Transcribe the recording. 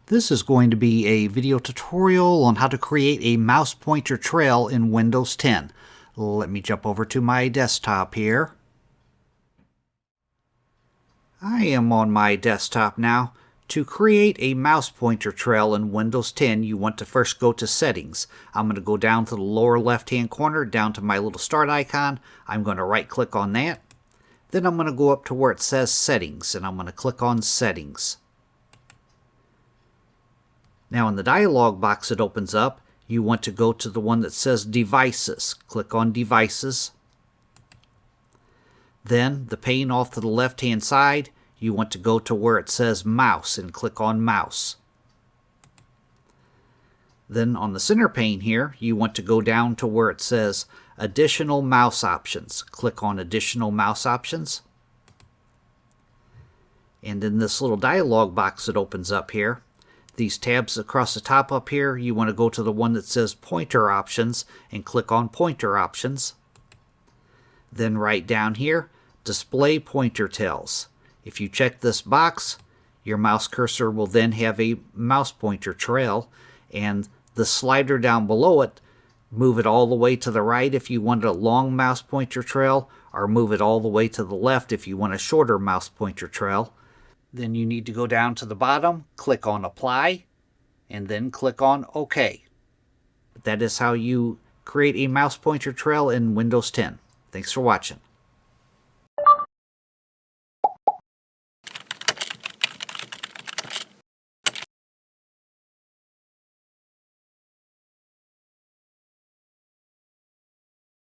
This is going to be a video tutorial on how to create a mouse pointer trail in Windows 10. Let me jump over to my desktop here. I am on my desktop now. To create a mouse pointer trail in Windows 10, you want to first go to Settings. I'm going to go down to the lower left-hand corner, down to my little start icon. I'm going to right-click on that. Then I'm going to go up to where it says Settings, and I'm going to click on Settings. Now in the dialog box that opens up, you want to go to the one that says Devices. Click on Devices. Then the pane off to the left-hand side, you want to go to where it says Mouse and click on Mouse. Then on the center pane here, you want to go down to where it says Additional Mouse Options. Click on Additional Mouse Options. And in this little dialog box that opens up here, these tabs across the top up here, you want to go to the one that says Pointer Options and click on Pointer Options. Then right down here, Display Pointer Tails. If you check this box, your mouse cursor will then have a mouse pointer trail, and the slider down below it, move it all the way to the right if you want a long mouse pointer trail, or move it all the way to the left if you want a shorter mouse pointer trail. Then you need to go down to the bottom, click on Apply, and then click on OK. That is how you create a mouse pointer trail in Windows 10. Thanks for watching.